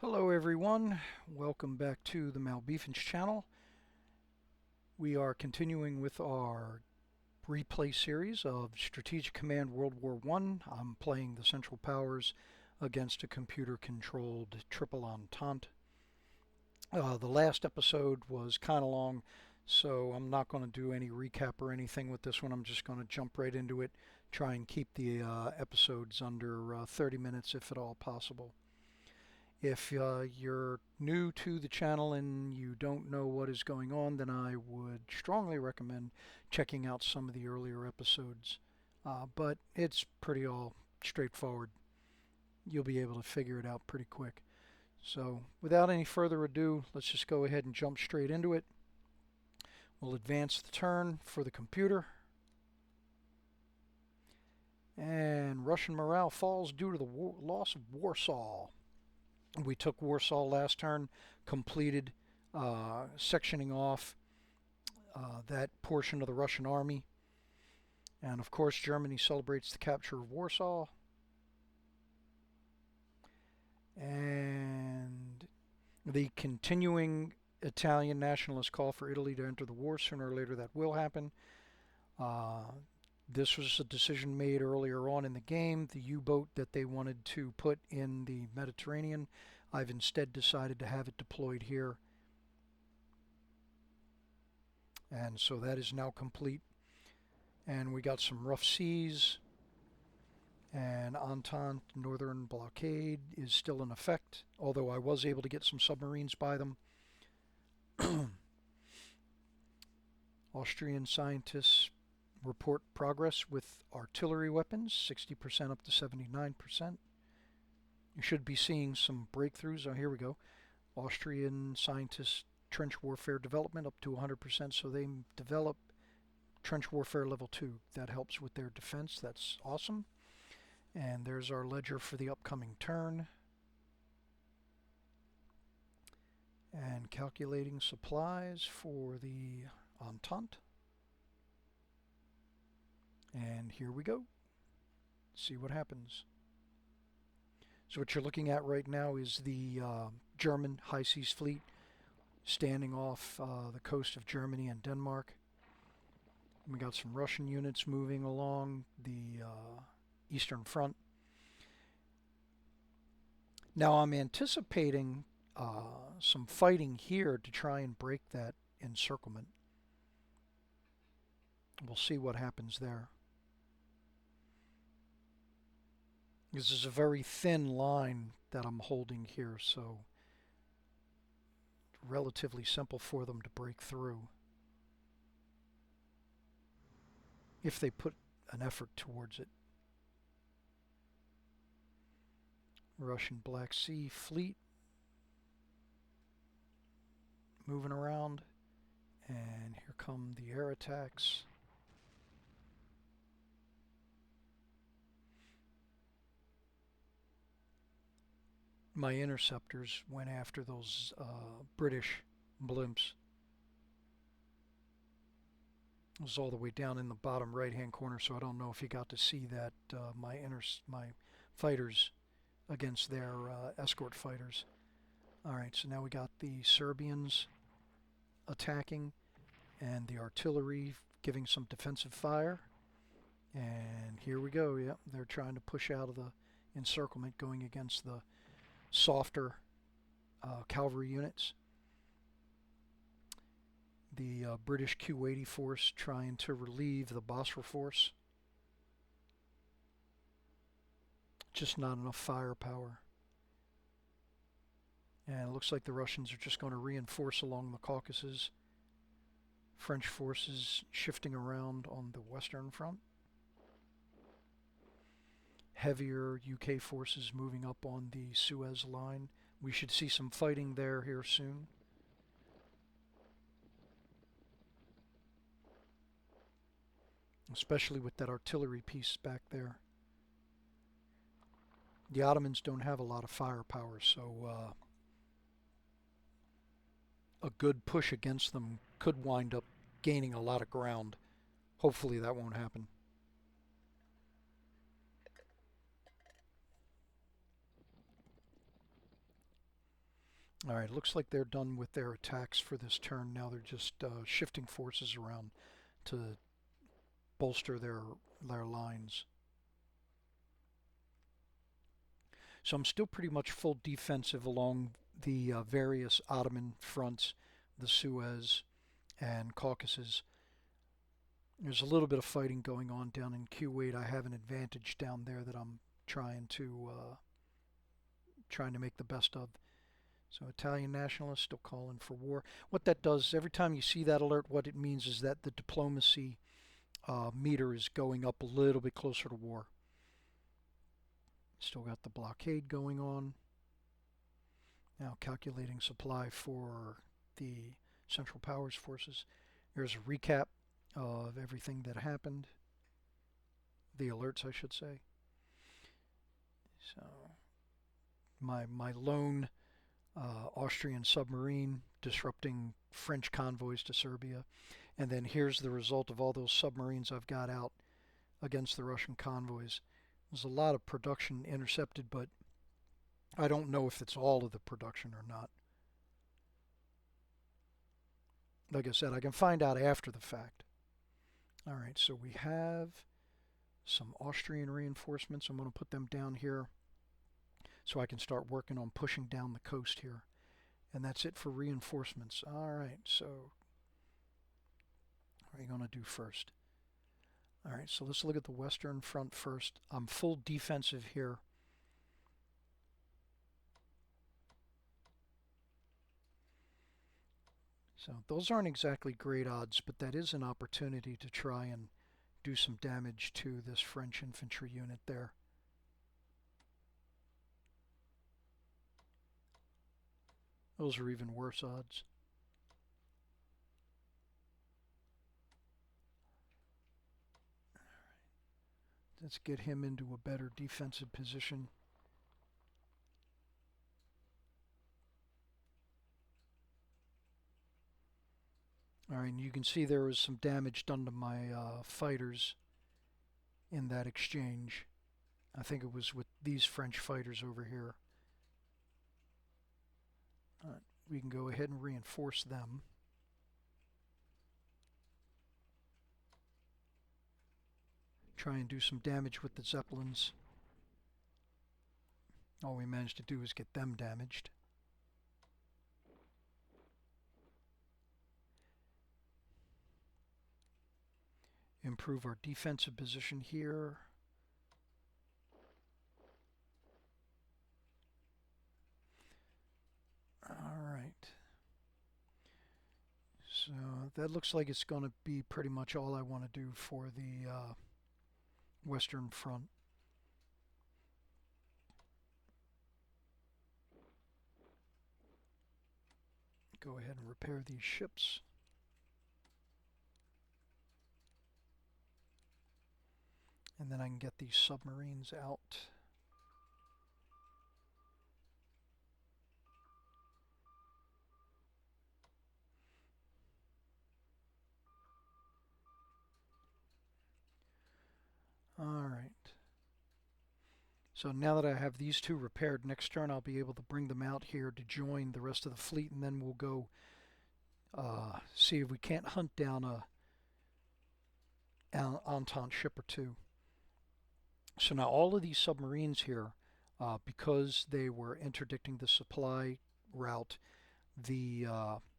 Hello everyone, welcome back to the Malbeefance channel. We are continuing with our replay series of Strategic Command World War I. I'm playing the Central Powers against a computer-controlled Triple Entente. The last episode was kind of long, so I'm not going to do any recap or anything with this one. I'm just going to jump right into it, try and keep the episodes under 30 minutes if at all possible. If you're new to the channel and you don't know what is going on, then I would strongly recommend checking out some of the earlier episodes. But it's pretty all straightforward. You'll be able to figure it out pretty quick. So without any further ado, let's just go ahead and jump straight into it. We'll advance the turn for the computer. And Russian morale falls due to the loss of Warsaw. We took Warsaw last turn, completed sectioning off that portion of the Russian army. And of course, Germany celebrates the capture of Warsaw. And the continuing Italian nationalist call for Italy to enter the war. Sooner or later that will happen. This was a decision made earlier on in the game, the U-boat that they wanted to put in the Mediterranean. I've instead decided to have it deployed here. And so that is now complete. And we got some rough seas. And Entente Northern Blockade is still in effect, although I was able to get some submarines by them. Austrian scientists report progress with artillery weapons, 60% up to 79%. You should be seeing some breakthroughs. Oh, here we go. Austrian scientists trench warfare development up to 100%, so they develop trench warfare level 2. That helps with their defense. That's awesome. And there's our ledger for the upcoming turn. And calculating supplies for the Entente. And here we go. See what happens. So what you're looking at right now is the German high seas fleet standing off the coast of Germany and Denmark. We got some Russian units moving along the Eastern Front. Now I'm anticipating some fighting here to try and break that encirclement. We'll see what happens there. This is a very thin line that I'm holding here, so relatively simple for them to break through if they put an effort towards it. Russian Black Sea Fleet moving around, and here come the air attacks. My interceptors went after those British blimps. It was all the way down in the bottom right-hand corner, so I don't know if you got to see that. My fighters against their escort fighters. All right, so now we got the Serbians attacking, and the artillery giving some defensive fire. And here we go. Yep, they're trying to push out of the encirclement, going against the softer cavalry units. The British Q-80 force trying to relieve the Basra force. Just not enough firepower. And it looks like the Russians are just going to reinforce along the Caucasus. French forces shifting around on the Western Front. Heavier UK forces moving up on the Suez line. We should see some fighting there here soon. Especially with that artillery piece back there. The Ottomans don't have a lot of firepower, so a good push against them could wind up gaining a lot of ground. Hopefully that won't happen. Alright, looks like they're done with their attacks for this turn. Now they're just shifting forces around to bolster their lines. So I'm still pretty much full defensive along the various Ottoman fronts, the Suez and Caucasus. There's a little bit of fighting going on down in Kuwait. I have an advantage down there that I'm trying to make the best of. So Italian nationalists still calling for war. What that does, every time you see that alert, what it means is that the diplomacy meter is going up a little bit closer to war. Still got the blockade going on. Now calculating supply for the Central Powers forces. There's a recap of everything that happened. The alerts, I should say. So my lone Austrian submarine disrupting French convoys to Serbia. And then here's the result of all those submarines I've got out against the Russian convoys. There's a lot of production intercepted, but I don't know if it's all of the production or not. Like I said, I can find out after the fact. Alright, so we have some Austrian reinforcements. I'm going to put them down here so I can start working on pushing down the coast here. And that's it for reinforcements. Alright, so what are you going to do first? Alright, so let's look at the Western Front first. I'm full defensive here. So those aren't exactly great odds, but that is an opportunity to try and do some damage to this French infantry unit there. Those are even worse odds. Let's get him into a better defensive position. Alright, and you can see there was some damage done to my fighters in that exchange. I think it was with these French fighters over here. We can go ahead and reinforce them. Try and do some damage with the Zeppelins. All we managed to do is get them damaged. Improve our defensive position here. Alright. So that looks like it's going to be pretty much all I want to do for the Western Front. Go ahead and repair these ships. And then I can get these submarines out. Alright. So now that I have these two repaired, next turn I'll be able to bring them out here to join the rest of the fleet, and then we'll go see if we can't hunt down an Entente ship or two. So now all of these submarines here, because they were interdicting the supply route, the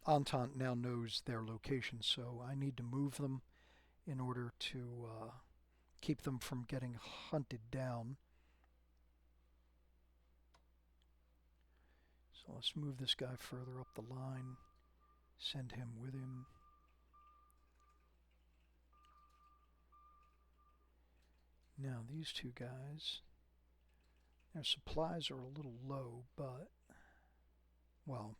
Entente now knows their location, so I need to move them in order to keep them from getting hunted down. So let's move this guy further up the line, send him with him. Now these two guys, their supplies are a little low, but, well,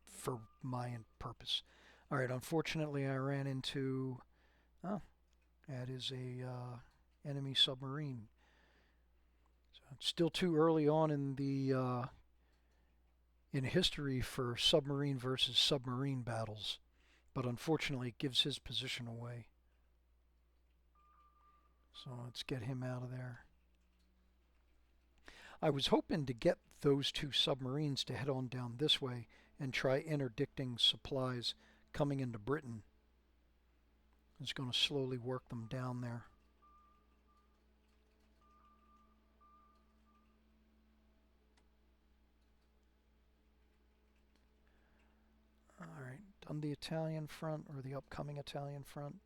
for my purpose. Alright, unfortunately I ran into, oh, that is a enemy submarine. So it's still too early on in the in history for submarine versus submarine battles, but unfortunately it gives his position away. So let's get him out of there. I was hoping to get those two submarines to head on down this way and try interdicting supplies coming into Britain. It's going to slowly work them down there. Alright, done the Italian front, or the upcoming Italian front.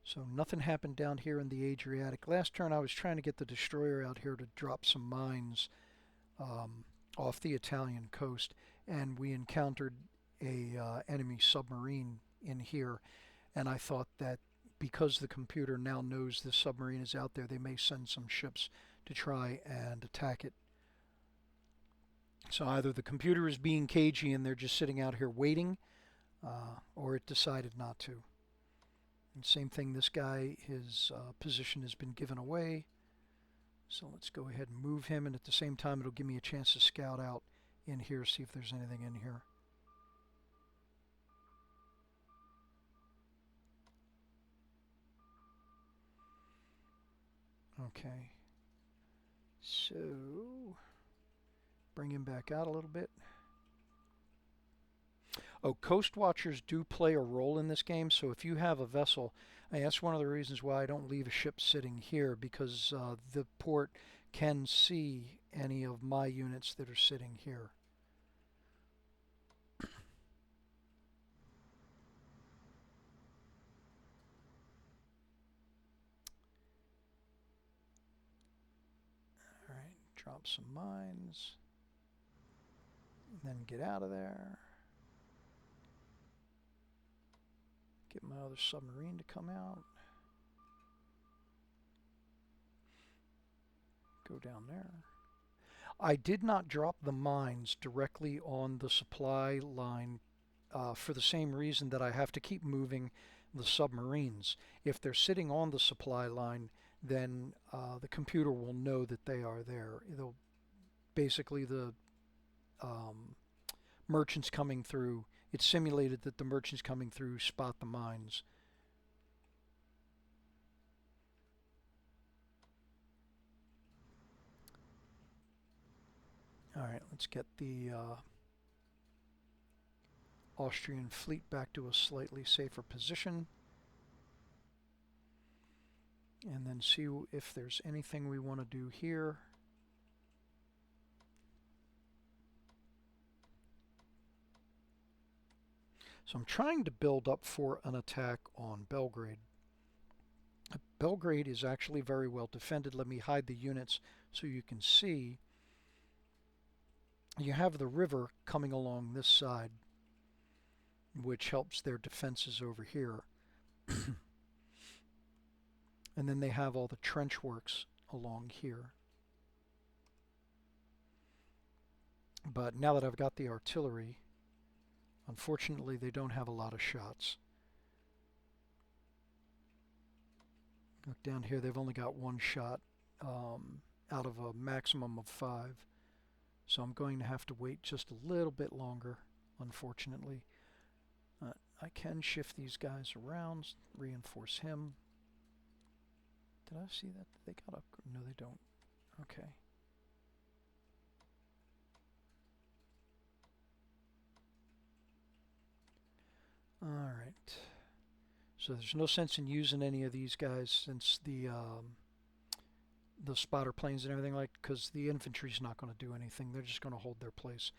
So nothing happened down here in the Adriatic. Last turn I was trying to get the destroyer out here to drop some mines off the Italian coast, and we encountered a enemy submarine in here, and I thought that because the computer now knows this submarine is out there, they may send some ships to try and attack it. So either the computer is being cagey and they're just sitting out here waiting, or it decided not to. And same thing, this guy, his position has been given away. So let's go ahead and move him, and at the same time it'll give me a chance to scout out in here, see if there's anything in here. Okay, so bring him back out a little bit. Oh, coast watchers do play a role in this game, so if you have a vessel, that's one of the reasons why I don't leave a ship sitting here, because the port can see any of my units that are sitting here. Alright, drop some mines, and then get out of there. Get my other submarine to come out. Go down there. I did not drop the mines directly on the supply line for the same reason that I have to keep moving the submarines. If they're sitting on the supply line, then the computer will know that they are there. It'll basically, the merchants coming through, it's simulated that the merchants coming through spot the mines. Alright, let's get the Austrian fleet back to a slightly safer position, and then see if there's anything we want to do here. So I'm trying to build up for an attack on Belgrade. Belgrade is actually very well defended. Let me hide the units so you can see. You have the river coming along this side, which helps their defenses over here. And then they have all the trench works along here. But now that I've got the artillery, unfortunately they don't have a lot of shots. Look down here, they've only got one shot out of a maximum of 5. So I'm going to have to wait just a little bit longer, unfortunately. I can shift these guys around, reinforce him. Did I see that they got up? No, they don't. Okay. Alright. So there's no sense in using any of these guys since the spotter planes and everything, like, because the infantry's not going to do anything. They're just going to hold their place.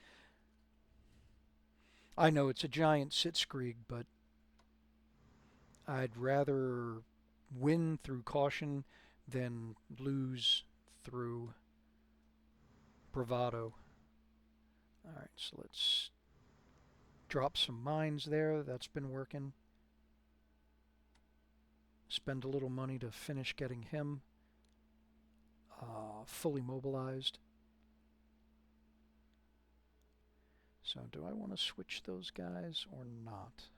I know it's a giant sitzkrieg, but I'd rather win through caution than lose through bravado. Alright, so let's drop some mines there. That's been working. Spend a little money to finish getting him fully mobilized. So do I want to switch those guys or not?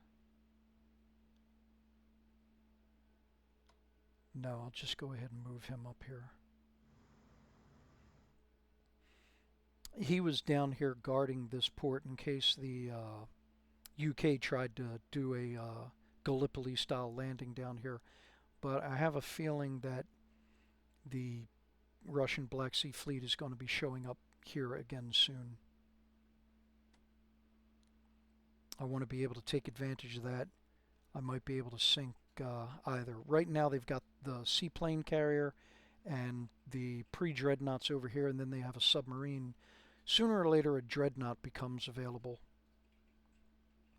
No, I'll just go ahead and move him up here. He was down here guarding this port in case the UK tried to do a Gallipoli-style landing down here. But I have a feeling that the Russian Black Sea Fleet is going to be showing up here again soon. I want to be able to take advantage of that. I might be able to sink either. Right now they've got the seaplane carrier and the pre-dreadnoughts over here, and then they have a submarine. Sooner or later a dreadnought becomes available.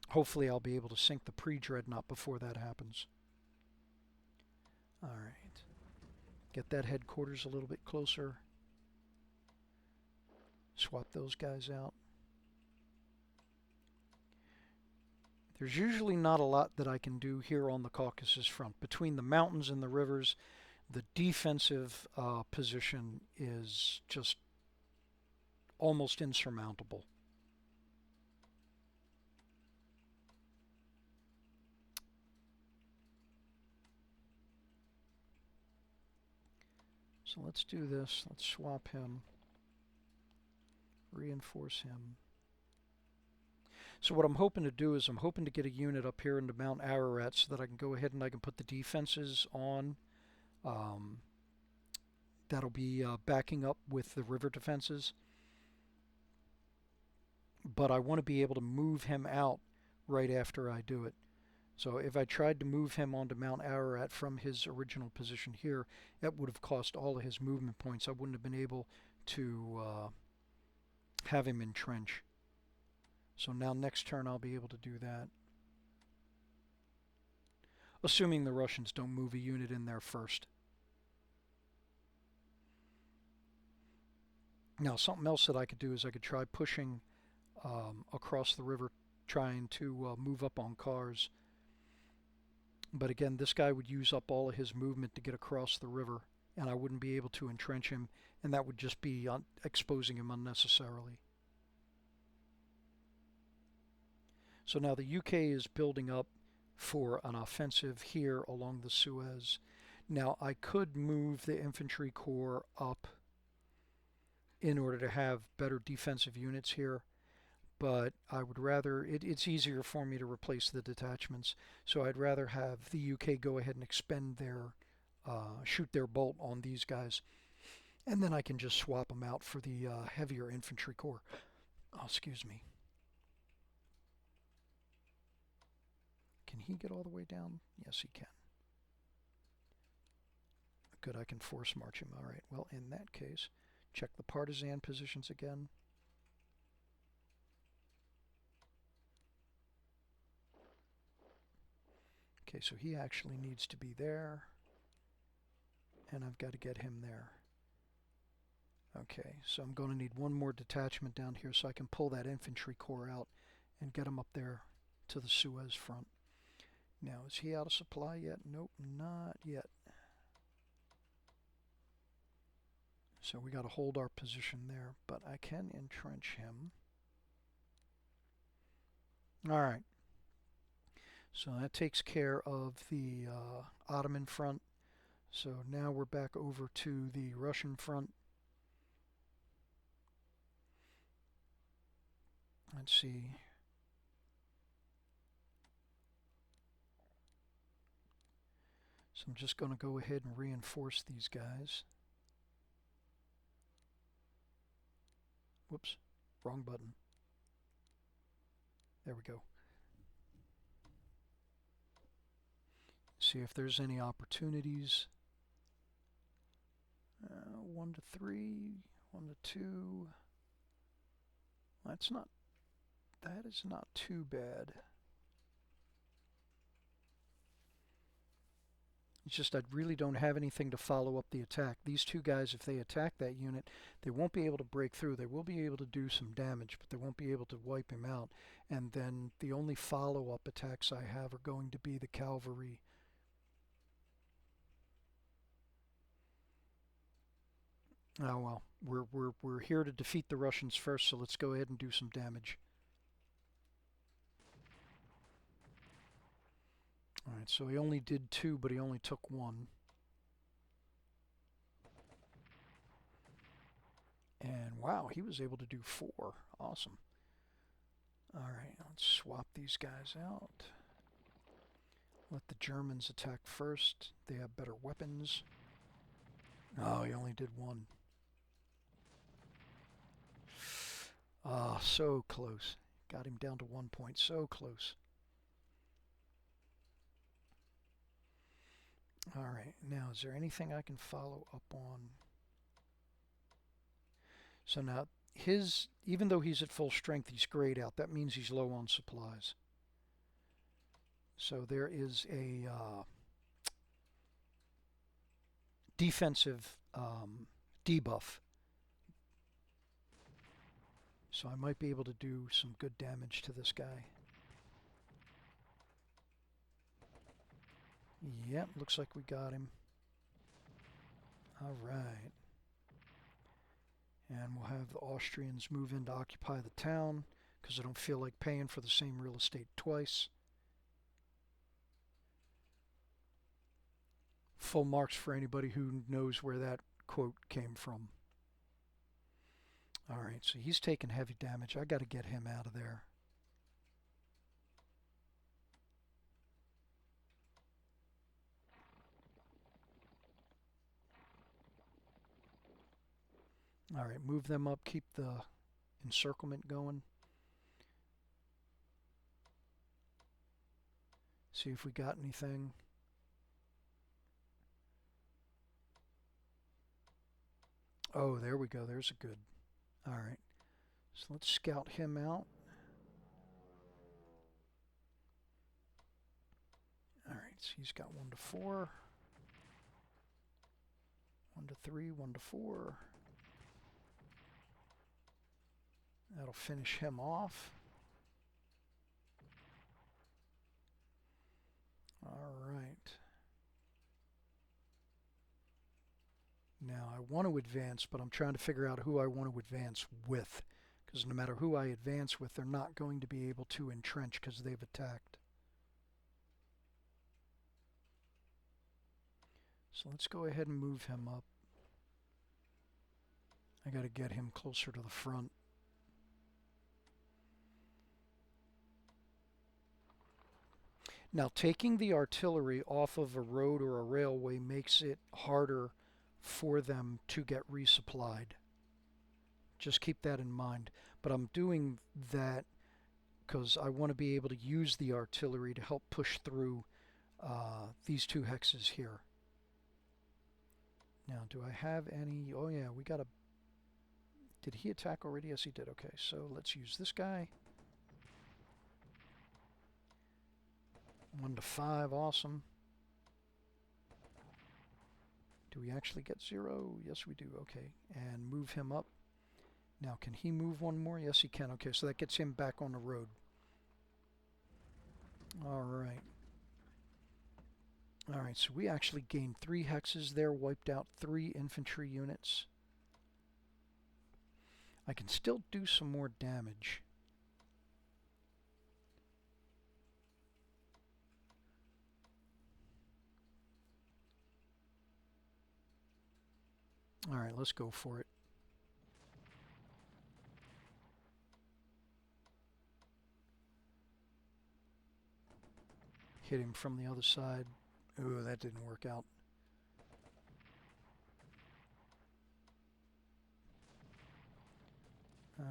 Hopefully I'll be able to sink the pre-dreadnought before that happens. Alright. Get that headquarters a little bit closer. Swap those guys out. There's usually not a lot that I can do here on the Caucasus front. Between the mountains and the rivers, the defensive position is just almost insurmountable. So let's do this. Let's swap him. Reinforce him. So what I'm hoping to do is I'm hoping to get a unit up here into Mount Ararat so that I can go ahead and I can put the defenses on. That'll be backing up with the river defenses. But I want to be able to move him out right after I do it. So if I tried to move him onto Mount Ararat from his original position here, that would have cost all of his movement points. I wouldn't have been able to have him entrench. So now next turn I'll be able to do that. Assuming the Russians don't move a unit in there first. Now something else that I could do is I could try pushing across the river, trying to move up on cars. But again, this guy would use up all of his movement to get across the river, and I wouldn't be able to entrench him, and that would just be exposing him unnecessarily. So now the UK is building up for an offensive here along the Suez. Now I could move the infantry corps up in order to have better defensive units here, but I would rather, it's easier for me to replace the detachments, so I'd rather have the UK go ahead and expend their, shoot their bolt on these guys, and then I can just swap them out for the heavier infantry corps. Oh, excuse me. Can he get all the way down? Yes, he can. Good, I can force march him. All right, well, in that case, check the partisan positions again. Okay, so he actually needs to be there, and I've got to get him there. Okay, so I'm going to need one more detachment down here so I can pull that infantry corps out and get him up there to the Suez front. Now, is he out of supply yet? Nope, not yet. So we got to hold our position there, but I can entrench him. All right. So that takes care of the Ottoman front. So now we're back over to the Russian front. Let's see. So I'm just going to go ahead and reinforce these guys. Whoops, wrong button. There we go. See if there's any opportunities. 1 to 3, 1 to 2. That is not too bad. It's just I really don't have anything to follow up the attack. These two guys, if they attack that unit, they won't be able to break through. They will be able to do some damage, but they won't be able to wipe him out. And then the only follow-up attacks I have are going to be the cavalry. Oh well, we're here to defeat the Russians first, so let's go ahead and do some damage. Alright, so he only did 2, but he only took 1. And wow, he was able to do 4. Awesome. Alright, let's swap these guys out. Let the Germans attack first. They have better weapons. Oh, he only did one. Ah, so close. Got him down to 1 point. So close. All right. Now, is there anything I can follow up on? So now, even though he's at full strength, he's grayed out. That means he's low on supplies. So there is a defensive debuff. So I might be able to do some good damage to this guy. Yep, looks like we got him. All right. And we'll have the Austrians move in to occupy the town because I don't feel like paying for the same real estate twice. Full marks for anybody who knows where that quote came from. All right, so he's taking heavy damage. I got to get him out of there. All right, move them up. Keep the encirclement going. See if we got anything. Oh, there we go. There's a good. All right. So let's scout him out. All right, so he's got 1 to 4. 1 to 3, 1 to 4. That'll finish him off. All right. Now I want to advance, but I'm trying to figure out who I want to advance with. Because no matter who I advance with, they're not going to be able to entrench because they've attacked. So let's go ahead and move him up. I got to get him closer to the front. Now, taking the artillery off of a road or a railway makes it harder for them to get resupplied. Just keep that in mind. But I'm doing that because I want to be able to use the artillery to help push through these 2 hexes here. Now, do I have any? Oh yeah, we got a. Did he attack already? Yes, he did. Okay, so let's use this guy. 1 to 5, awesome. Do we actually get 0? Yes, we do. Okay, and move him up. Now, can he move 1 more? Yes, he can. Okay, so that gets him back on the road. All right. All right, so we actually gained 3 hexes there, wiped out 3 infantry units. I can still do some more damage. All right, let's go for it. Hit him from the other side. Ooh, that didn't work out.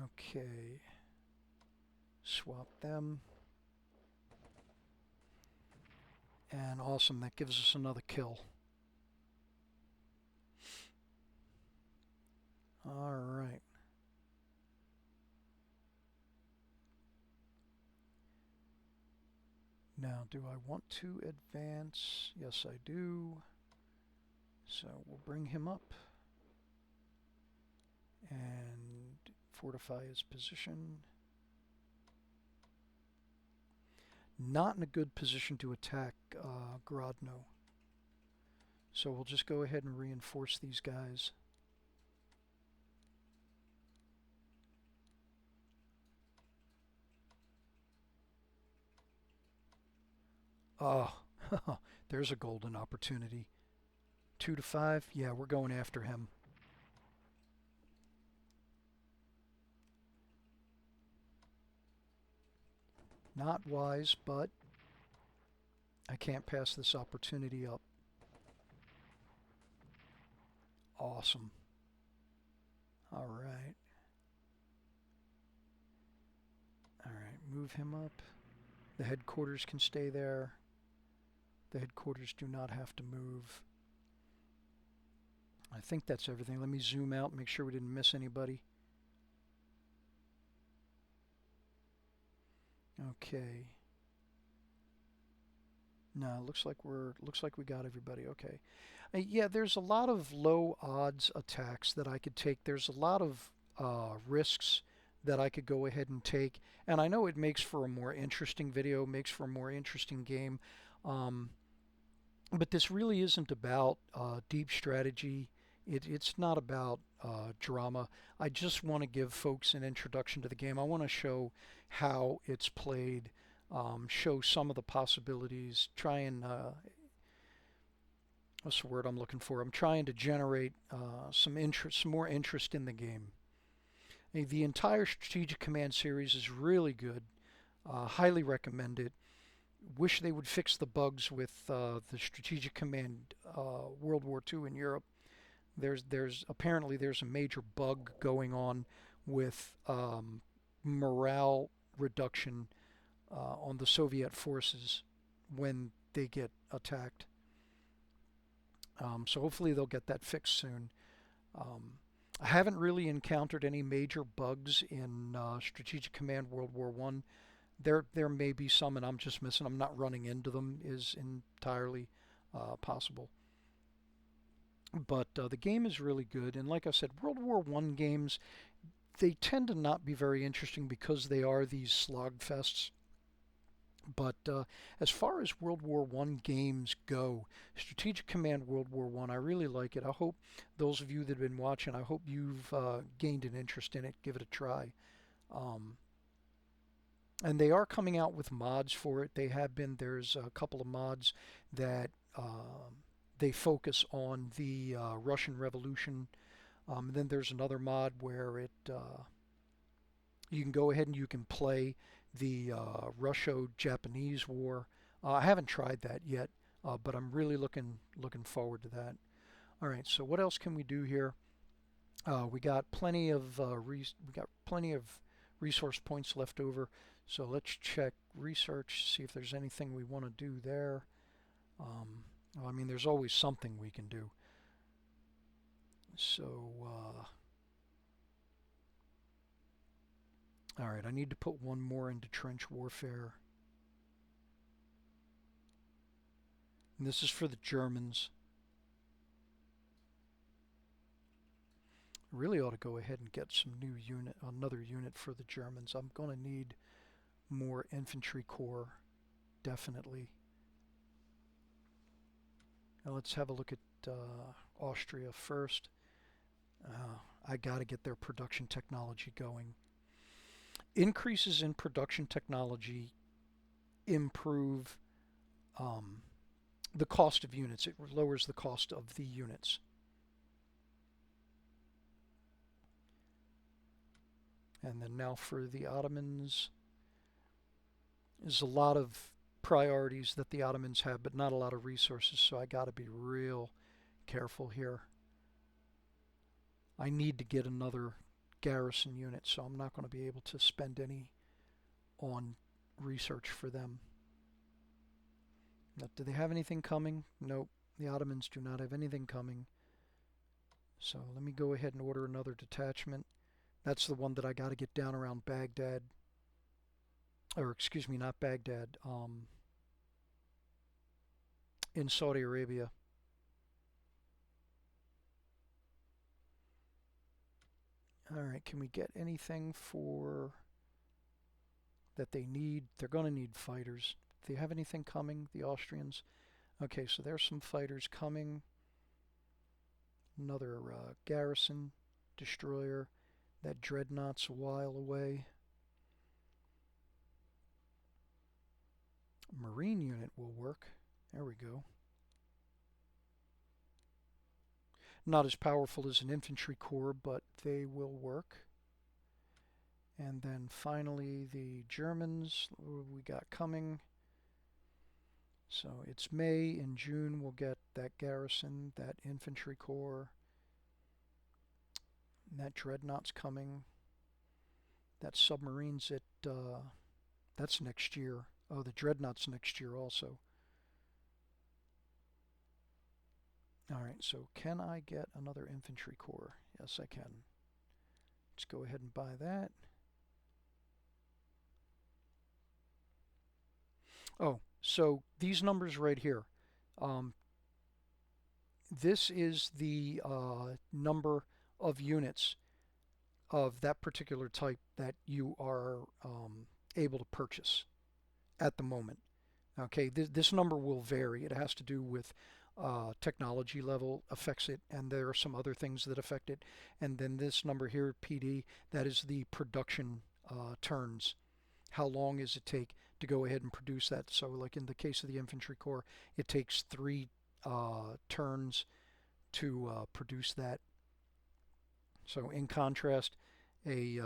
Okay. Swap them. And awesome, that gives us another kill. All right. Now, do I want to advance? Yes, I do. So we'll bring him up and fortify his position. Not in a good position to attack Grodno. So we'll just go ahead and reinforce these guys. Oh, there's a golden opportunity. 2 to 5? Yeah, we're going after him. Not wise, but I can't pass this opportunity up. Awesome. All right. All right, move him up. The headquarters can stay there. The headquarters do not have to move. I think that's everything. Let me zoom out, make sure we didn't miss anybody. Okay. No, looks like we got everybody. Okay. Yeah, there's a lot of low odds attacks that I could take. There's a lot of risks that I could go ahead and take, and I know it makes for a more interesting video, makes for a more interesting game. Um, but this really isn't about deep strategy. It's not about drama. I just want to give folks an introduction to the game. I want to show how it's played, show some of the possibilities, try and what's the word I'm looking for? I'm trying to generate some interest, some more interest in the game. The entire Strategic Command series is really good. Highly recommend it. Wish they would fix the bugs with the Strategic Command World War II in Europe. There's apparently there's a major bug going on with morale reduction on the Soviet forces when they get attacked. So hopefully they'll get that fixed soon. I haven't really encountered any major bugs in Strategic Command World War One. There may be some, and I'm just missing. I'm not running into them is entirely possible. But the game is really good, and like I said, World War One games, they tend to not be very interesting because they are these slogfests. But as far as World War One games go, Strategic Command World War One, I really like it. I hope those of you that have been watching, I hope you've gained an interest in it. Give it a try. Um, and they are coming out with mods for it. They have been. There's a couple of mods that they focus on the Russian Revolution. And then there's another mod where it you can go ahead and you can play the Russo-Japanese War. I haven't tried that yet, but I'm really looking forward to that. All right, so what else can we do here? We got plenty of resource points left over. So let's check research, see if there's anything we want to do there. Well, I mean, there's always something we can do. So, all right, I need to put one more into trench warfare. And this is for the Germans. Really ought to go ahead and get some new unit, another unit for the Germans. I'm going to need more infantry corps, definitely. Now let's have a look at Austria first. I got to get their production technology going. Increases in production technology improve the cost of units. It lowers the cost of the units. And then now for the Ottomans, there's a lot of priorities that the Ottomans have, but not a lot of resources, so I got to be real careful here. I need to get another garrison unit, so I'm not going to be able to spend any on research for them. Now, do they have anything coming? Nope, the Ottomans do not have anything coming. So let me go ahead and order another detachment. That's the one that I got to get down around Baghdad. Or excuse me, not Baghdad. In Saudi Arabia. All right, can we get anything for that they need? They're going to need fighters. Do they have anything coming, the Austrians? Okay, so there's some fighters coming. Another garrison destroyer. That dreadnought's a while away. Marine unit will work. There we go. Not as powerful as an infantry corps, but they will work. And then finally the Germans we got coming. So it's May. In June we'll get that garrison, that infantry corps. And that dreadnought's coming. That submarine's at, that's next year. Oh, the dreadnought's next year also. Alright, so can I get another infantry corps? Yes, I can. Let's go ahead and buy that. Oh, so these numbers right here. This is the number of units of that particular type that you are able to purchase at the moment. Okay, this number will vary. It has to do with technology level affects it, and there are some other things that affect it. And then this number here, PD, that is the production turns. How long does it take to go ahead and produce that? So like in the case of the infantry corps, it takes 3 turns to produce that. So in contrast, a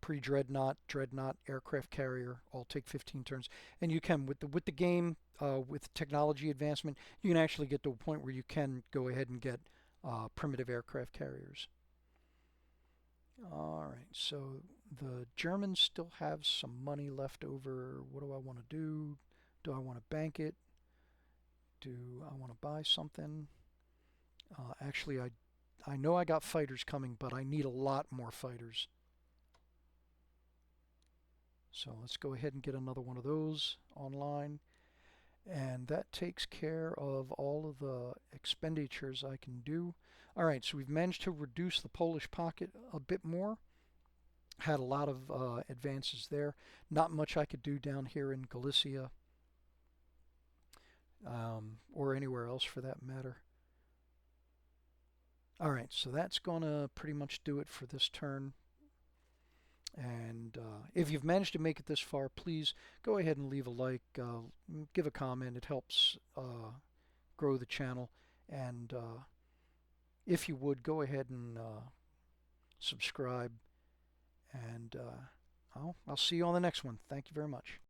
pre-dreadnought, dreadnought, aircraft carrier all take 15 turns, and you can with the game with technology advancement, you can actually get to a point where you can go ahead and get primitive aircraft carriers. All right, so the Germans still have some money left over. What do I want to do? Do I want to bank it? Do I want to buy something? Actually, I know I got fighters coming, but I need a lot more fighters. So let's go ahead and get another one of those online. And that takes care of all of the expenditures I can do. All right, so we've managed to reduce the Polish pocket a bit more. Had a lot of advances there. Not much I could do down here in Galicia or anywhere else for that matter. All right, so that's going to pretty much do it for this turn. And if you've managed to make it this far, please go ahead and leave a like, give a comment. It helps grow the channel. And if you would, go ahead and subscribe. And I'll see you on the next one. Thank you very much.